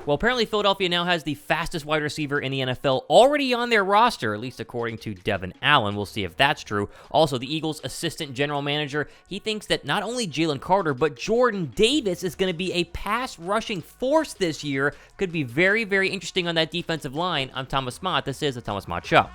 Well, apparently Philadelphia now has the fastest wide receiver in the NFL already on their roster, at least according to Devon Allen. We'll see if that's true. Also, the Eagles' assistant general manager, he thinks that not only Jalen Carter, but Jordan Davis is going to be a pass-rushing force this year. Could be very, very interesting on that defensive line. I'm Thomas Mott. This is the Thomas Mott Show.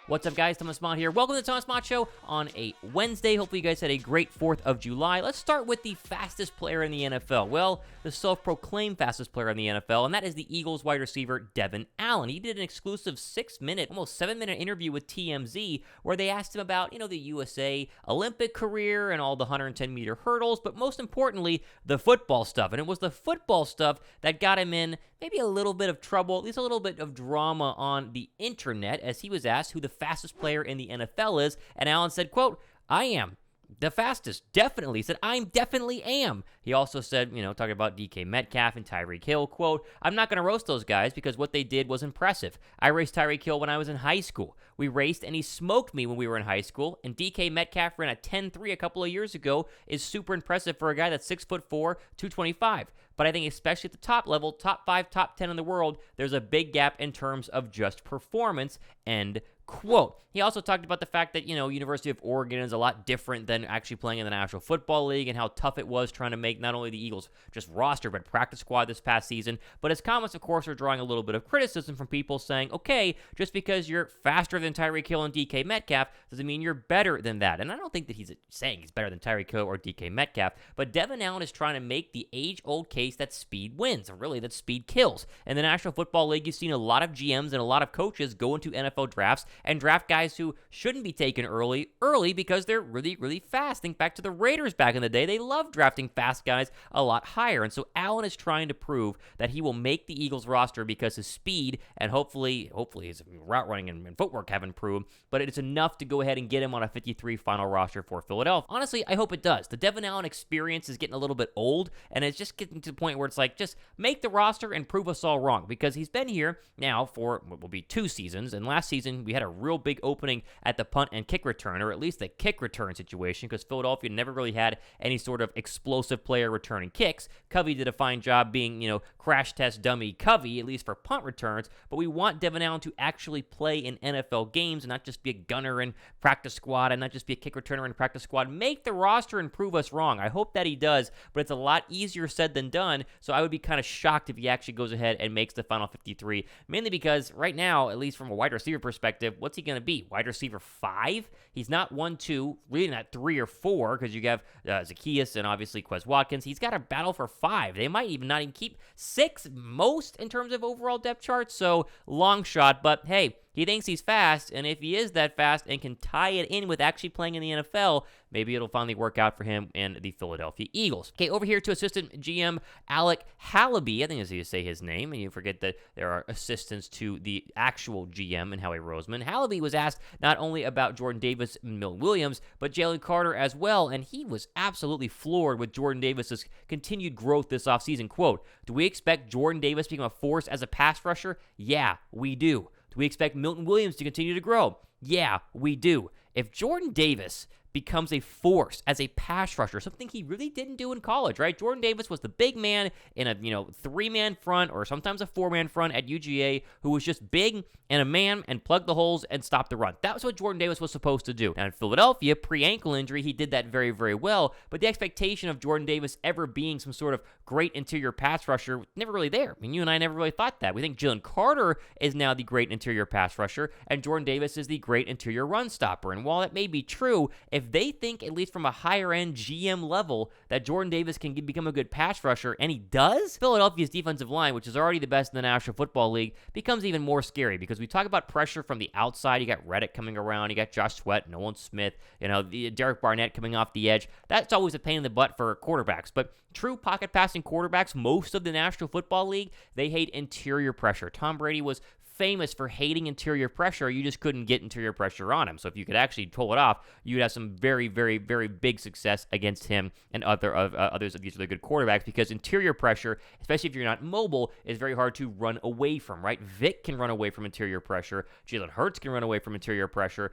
What's up, guys? Thomas Mott here. Welcome to the Thomas Mott Show on a Wednesday. Hopefully you guys had a great 4th of July. Let's start with the fastest player in the NFL. Well, the self-proclaimed fastest player in the NFL, and that is the Eagles wide receiver, Devon Allen. He did an exclusive 6-minute, almost 7-minute interview with TMZ where they asked him about, the USA Olympic career and all the 110-meter hurdles, but most importantly, the football stuff. And it was the football stuff that got him in maybe a little bit of trouble, at least a little bit of drama on the internet, as he was asked who the fastest player in the NFL is, and Allen said, quote, "I am the fastest, definitely." He said, "I definitely am." He also said, talking about DK Metcalf and Tyreek Hill, quote, "I'm not going to roast those guys because what they did was impressive. I raced Tyreek Hill when I was in high school. We raced and he smoked me when we were in high school, and DK Metcalf ran a 10-3 a couple of years ago is super impressive for a guy that's 6'4", 225. But I think especially at the top level, top 5, top 10 in the world, there's a big gap in terms of just performance," end quote. He also talked about the fact that, University of Oregon is a lot different than actually playing in the National Football League and how tough it was trying to make not only the Eagles just roster, but practice squad this past season. But his comments, of course, are drawing a little bit of criticism from people saying, okay, just because you're faster than Tyreek Hill and DK Metcalf doesn't mean you're better than that. And I don't think that he's saying he's better than Tyreek Hill or DK Metcalf, but Devon Allen is trying to make the age-old case that speed wins, or really that speed kills. In the National Football League, you've seen a lot of GMs and a lot of coaches go into NFL drafts and draft guys who shouldn't be taken early because they're really, really fast. Think back to the Raiders back in the day. They loved drafting fast guys a lot higher. And so Allen is trying to prove that he will make the Eagles roster because his speed and hopefully his route running and footwork have improved, but it's enough to go ahead and get him on a 53 final roster for Philadelphia. Honestly, I hope it does. The Devon Allen experience is getting a little bit old, and it's just getting to the point where it's like, just make the roster and prove us all wrong, because he's been here now for what will be 2 seasons, and last season we had a real big opening at the punt and kick return, or at least the kick return situation, because Philadelphia never really had any sort of explosive player returning kicks. Covey did a fine job being, crash test dummy Covey, at least for punt returns, but we want Devon Allen to actually play in NFL games and not just be a gunner in practice squad and not just be a kick returner in practice squad. Make the roster and prove us wrong. I hope that he does, but it's a lot easier said than done, so I would be kind of shocked if he actually goes ahead and makes the final 53, mainly because right now, at least from a wide receiver perspective, what's he going to be? Wide receiver 5? He's not 1, 2, really not 3 or 4, because you have Zacchaeus and obviously Quez Watkins. He's got a battle for 5. They might even not even keep 6 most in terms of overall depth charts, so long shot, but hey, he thinks he's fast, and if he is that fast and can tie it in with actually playing in the NFL, maybe it'll finally work out for him and the Philadelphia Eagles. Okay, over here to assistant GM Alec Halaby. I think that's how you say his name, and you forget that there are assistants to the actual GM and Howie Roseman. Halaby was asked not only about Jordan Davis and Milton Williams, but Jalen Carter as well, and he was absolutely floored with Jordan Davis's continued growth this offseason. Quote, "Do we expect Jordan Davis to become a force as a pass rusher? Yeah, we do. Do we expect Milton Williams to continue to grow? Yeah, we do. If Jordan Davis becomes a force as a pass rusher, something he really didn't do in college, right? Jordan Davis was the big man in a 3-man front or sometimes a 4-man front at UGA who was just big and a man and plugged the holes and stopped the run. That was what Jordan Davis was supposed to do. Now in Philadelphia, pre-ankle injury, he did that very, very well, but the expectation of Jordan Davis ever being some sort of great interior pass rusher was never really there. I mean, you and I never really thought that. We think Jalen Carter is now the great interior pass rusher, and Jordan Davis is the great interior run stopper. And while that may be true, if they think, at least from a higher-end GM level, that Jordan Davis can become a good pass rusher, and he does, Philadelphia's defensive line, which is already the best in the National Football League, becomes even more scary, because we talk about pressure from the outside. You got Reddick coming around, you got Josh Sweat, Nolan Smith, the Derek Barnett coming off the edge. That's always a pain in the butt for quarterbacks, but true pocket passing quarterbacks, most of the National Football League, they hate interior pressure. Tom Brady was famous for hating interior pressure. You just couldn't get interior pressure on him. So if you could actually pull it off, you'd have some very, very, very big success against him and others of these really good quarterbacks, because interior pressure, especially if you're not mobile, is very hard to run away from, right? Vic can run away from interior pressure. Jalen Hurts can run away from interior pressure.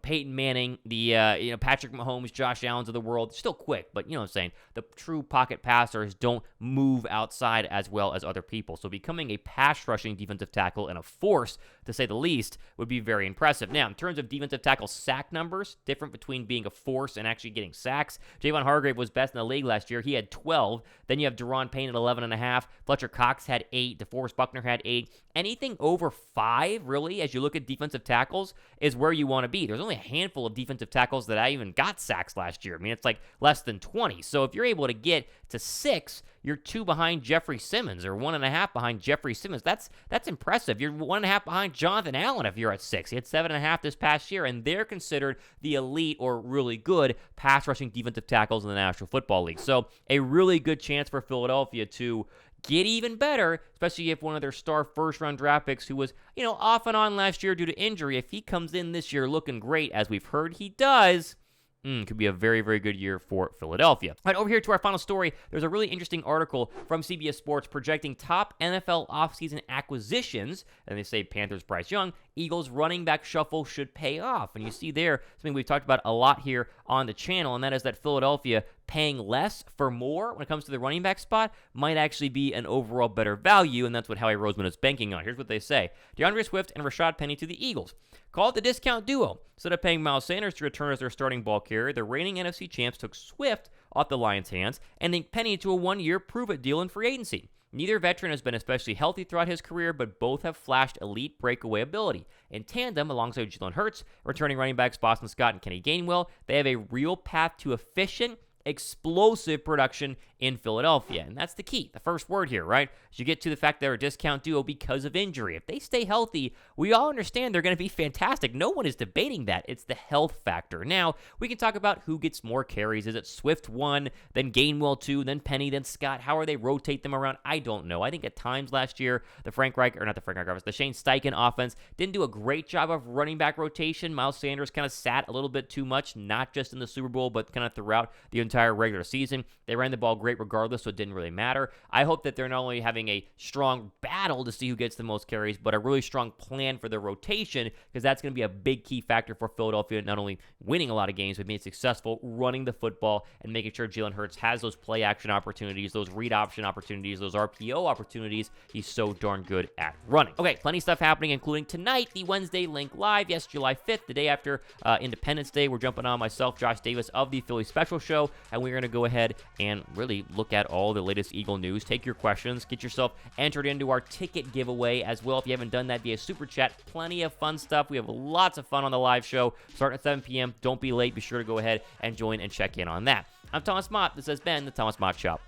Peyton Manning, the Patrick Mahomes, Josh Allen's of the world, still quick, but you know what I'm saying? The true pocket passers don't move outside as well as other people. So becoming a pass rushing defensive tackle and a force, to say the least, would be very impressive. Now, in terms of defensive tackle sack numbers, different between being a force and actually getting sacks. Javon Hargrave was best in the league last year. He had 12. Then you have Deron Payne at 11.5. Fletcher Cox had 8. DeForest Buckner had 8. Anything over 5, really, as you look at defensive tackles, is where you want to be. There's only a handful of defensive tackles that I even got sacks last year. I mean, it's like less than 20. So if you're able to get to 6, you're 2 behind Jeffrey Simmons, or 1.5 behind Jeffrey Simmons. That's impressive. You're 1.5 behind Jonathan Allen if you're at 6. He had 7.5 this past year, and they're considered the elite or really good pass rushing defensive tackles in the National Football League. So a really good chance for Philadelphia to get even better, especially if one of their star first-round draft picks, who was, off and on last year due to injury, if he comes in this year looking great, as we've heard he does, could be a very, very good year for Philadelphia. All right, over here to our final story, there's a really interesting article from CBS Sports projecting top NFL offseason acquisitions, and they say Panthers Bryce Young, Eagles running back shuffle should pay off. And you see there something we've talked about a lot here on the channel, and that is that Philadelphia paying less for more when it comes to the running back spot might actually be an overall better value, and that's what Howie Roseman is banking on. Here's what they say. DeAndre Swift and Rashad Penny to the Eagles. Call it the discount duo. Instead of paying Miles Sanders to return as their starting ball carrier, the reigning NFC champs took Swift off the Lions' hands and linked Penny to a 1-year prove-it deal in free agency. Neither veteran has been especially healthy throughout his career, but both have flashed elite breakaway ability. In tandem, alongside Jalen Hurts, returning running backs Boston Scott and Kenny Gainwell, they have a real path to efficient, explosive production in Philadelphia. And that's the key, the first word here, right? As you get to the fact they're a discount duo because of injury. If they stay healthy, we all understand they're going to be fantastic. No one is debating that. It's the health factor. Now, we can talk about who gets more carries. Is it Swift 1, then Gainwell 2, then Penny, then Scott? How are they rotate them around? I don't know. I think at times last year, the Shane Steichen offense didn't do a great job of running back rotation. Miles Sanders kind of sat a little bit too much, not just in the Super Bowl, but kind of throughout the entire regular season. They ran the ball great regardless, so it didn't really matter. I hope that they're not only having a strong battle to see who gets the most carries, but a really strong plan for their rotation, because that's going to be a big key factor for Philadelphia, not only winning a lot of games, but being successful running the football and making sure Jalen Hurts has those play action opportunities, those read option opportunities, those RPO opportunities. He's so darn good at running. Okay, plenty of stuff happening, including tonight, the Wednesday Link Live. Yes, July 5th, the day after Independence Day. We're jumping on myself, Josh Davis of the Philly Special Show, and we're going to go ahead and really look at all the latest Eagle news, take your questions, get yourself entered into our ticket giveaway as well. If you haven't done that via Super Chat, plenty of fun stuff. We have lots of fun on the live show starting at 7 p.m. Don't be late. Be sure to go ahead and join and check in on that. I'm Thomas Mott. This has been the Thomas Mott Show.